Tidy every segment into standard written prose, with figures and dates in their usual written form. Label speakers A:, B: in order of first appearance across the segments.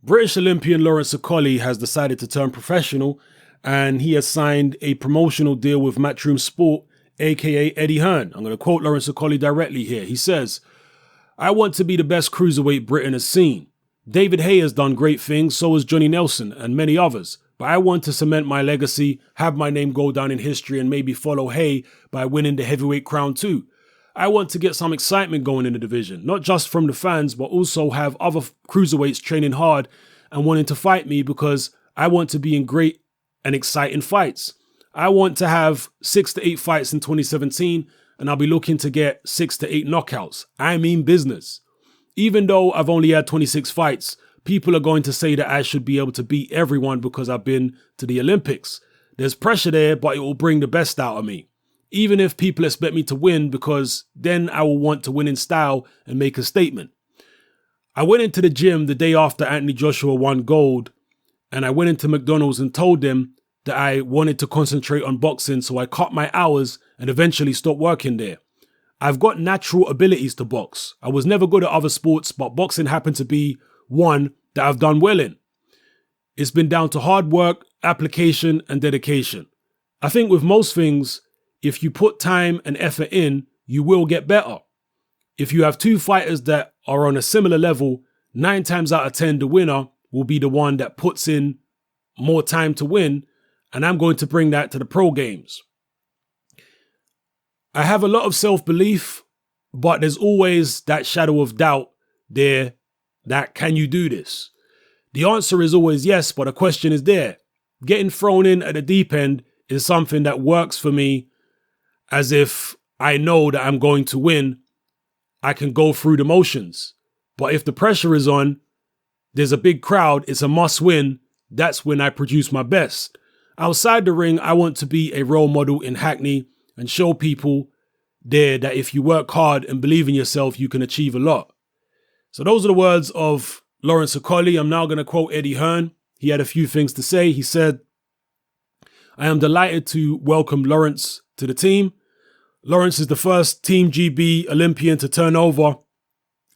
A: British Olympian Lawrence Okolie has decided to turn professional, and he has signed a promotional deal with Matchroom Sport, aka Eddie Hearn. I'm going to quote Lawrence Okolie directly here. He says, "I want to be the best cruiserweight Britain has seen. David Haye has done great things, so has Johnny Nelson and many others. But I want to cement my legacy, have my name go down in history, and maybe follow Haye by winning the heavyweight crown too. I want to get some excitement going in the division, not just from the fans, but also have other cruiserweights training hard and wanting to fight me because I want to be in great and exciting fights. I want to have 6 to 8 fights in 2017, and I'll be looking to get 6 to 8 knockouts. I mean business. Even though I've only had 26 fights, people are going to say that I should be able to beat everyone because I've been to the Olympics. There's pressure there, but it will bring the best out of me. Even if people expect me to win, because then I will want to win in style and make a statement. I went into the gym the day after Anthony Joshua won gold, and I went into McDonald's and told them that I wanted to concentrate on boxing, so I cut my hours and eventually stopped working there. I've got natural abilities to box. I was never good at other sports, but boxing happened to be one that I've done well in. It's been down to hard work, application, and dedication. I think with most things, if you put time and effort in, you will get better. If you have 2 fighters that are on a similar level, 9 times out of 10, the winner will be the one that puts in more time to win, and I'm going to bring that to the pro games. I have a lot of self-belief, but there's always that shadow of doubt there that can you do this? The answer is always yes, but the question is there. Getting thrown in at the deep end is something that works for me, as if I know that I'm going to win. I can go through the motions. But if the pressure is on, there's a big crowd, it's a must win, that's when I produce my best. Outside the ring, I want to be a role model in Hackney and show people there that if you work hard and believe in yourself, you can achieve a lot. So those are the words of Lawrence Okolie. I'm now going to quote Eddie Hearn. He had a few things to say. He said, "I am delighted to welcome Lawrence to the team. Lawrence is the first Team GB Olympian to turn over,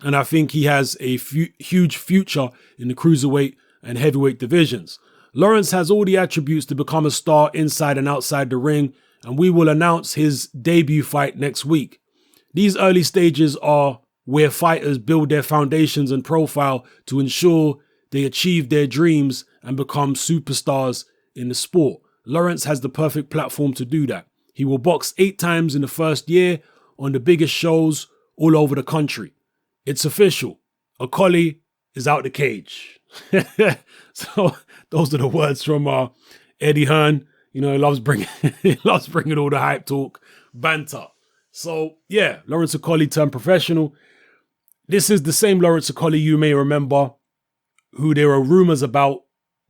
A: and I think he has a huge future in the cruiserweight and heavyweight divisions. Lawrence has all the attributes to become a star inside and outside the ring, and we will announce his debut fight next week. These early stages are where fighters build their foundations and profile to ensure they achieve their dreams and become superstars in the sport. Lawrence has the perfect platform to do that. He will box 8 times in the first year on the biggest shows all over the country. It's official. Okolie is out the cage." So those are the words from Eddie Hearn. You know, he loves bringing all the hype talk, banter. So yeah, Lawrence Okolie turned professional. This is the same Lawrence Okolie you may remember, who there are rumors about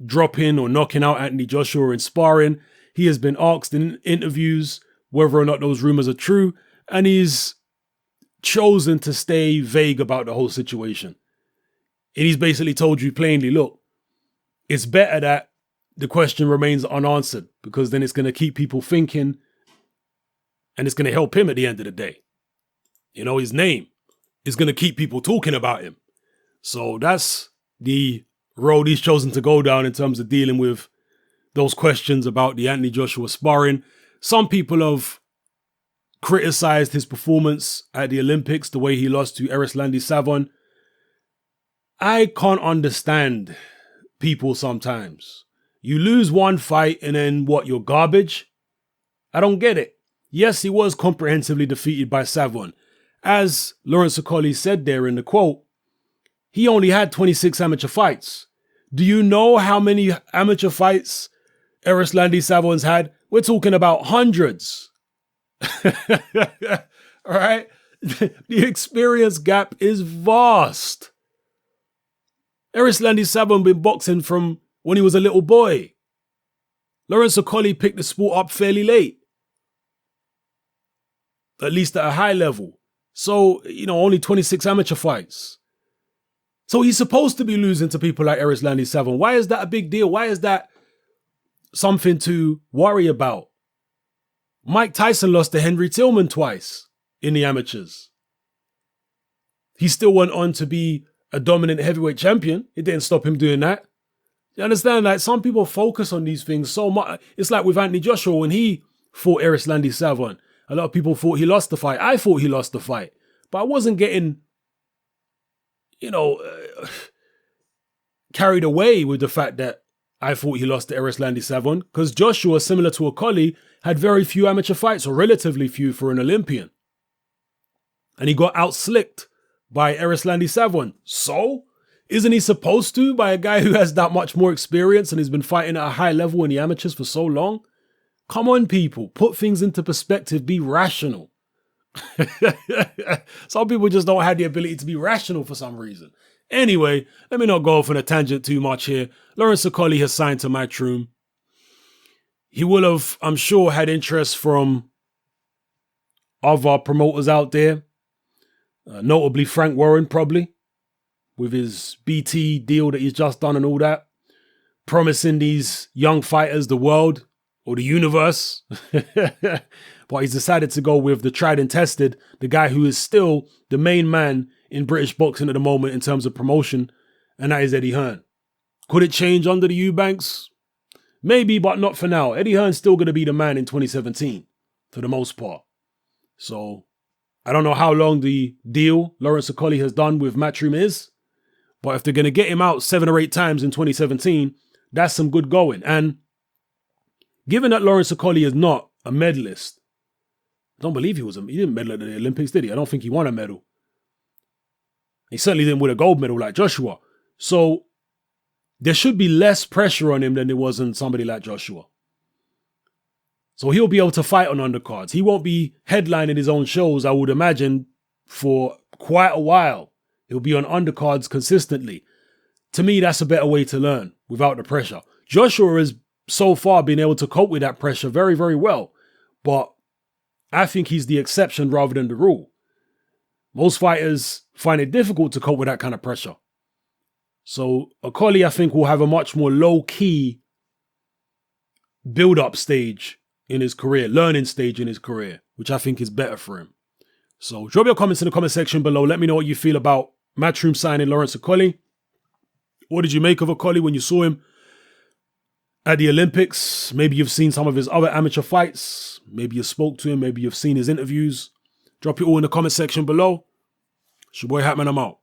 A: dropping or knocking out Anthony Joshua in sparring. He has been asked in interviews whether or not those rumors are true, and he's chosen to stay vague about the whole situation. And he's basically told you plainly, look, it's better that the question remains unanswered, because then it's going to keep people thinking, and it's going to help him at the end of the day. You know, his name is going to keep people talking about him. So that's the road he's chosen to go down in terms of dealing with those questions about the Anthony Joshua sparring. Some people have criticized his performance at the Olympics, the way he lost to Erislandy Savon. I can't understand people sometimes. You lose one fight and then what, you're garbage? I don't get it. Yes, he was comprehensively defeated by Savon. As Lawrence Okolie said there in the quote, he only had 26 amateur fights. Do you know how many amateur fights Erislandy Savon's had? We're talking about hundreds. All right? The experience gap is vast. Erislandy Savon been boxing from when he was a little boy. Lawrence Okolie picked the sport up fairly late, at least at a high level. So, you know, only 26 amateur fights. So he's supposed to be losing to people like Erislandy Savon. Why is that a big deal? Why is that something to worry about? Mike Tyson lost to Henry Tillman twice in the amateurs. He still went on to be a dominant heavyweight champion. It didn't stop him doing that. You understand? Like, some people focus on these things so much. It's like with Anthony Joshua when he fought Erislandy Savon. A lot of people thought he lost the fight. I thought he lost the fight. But I wasn't getting, carried away with the fact that I thought he lost to Erislandy Savon, because Joshua, similar to Okolie, had very few amateur fights, or relatively few for an Olympian. And he got out-slicked by Erislandy Savon. So, isn't he supposed to, by a guy who has that much more experience and has been fighting at a high level in the amateurs for so long? Come on, people. Put things into perspective. Be rational. Some people just don't have the ability to be rational for some reason. Anyway, let me not go off on a tangent too much here. Lawrence Okolie has signed to Matchroom. He will have, I'm sure, had interest from other promoters out there. Notably Frank Warren, probably, with his BT deal that he's just done and all that. Promising these young fighters the world or the universe. But he's decided to go with the tried and tested, the guy who is still the main man in British boxing at the moment in terms of promotion, and that is Eddie Hearn. Could it change under the Eubanks? Maybe, but not for now. Eddie Hearn's still going to be the man in 2017, for the most part. So, I don't know how long the deal Lawrence Okolie has done with Matchroom is, but if they're going to get him out 7 or 8 times in 2017, that's some good going. And given that Lawrence Okolie is not a medalist, I don't believe he didn't medal at the Olympics, did he? I don't think he won a medal. He certainly didn't win a gold medal like Joshua. So there should be less pressure on him than there was on somebody like Joshua. So he'll be able to fight on undercards. He won't be headlining his own shows, I would imagine, for quite a while. He'll be on undercards consistently. To me, that's a better way to learn without the pressure. Joshua has so far been able to cope with that pressure very, very well. But I think he's the exception rather than the rule. Most fighters find it difficult to cope with that kind of pressure. So Okolie, I think, will have a much more low-key build-up stage in his career, learning stage in his career, which I think is better for him. So drop your comments in the comment section below. Let me know what you feel about Matchroom signing Lawrence Okolie. What did you make of Okolie when you saw him at the Olympics? Maybe you've seen some of his other amateur fights. Maybe you spoke to him. Maybe you've seen his interviews. Drop it all in the comment section below. It's your boy Hatman, I'm out.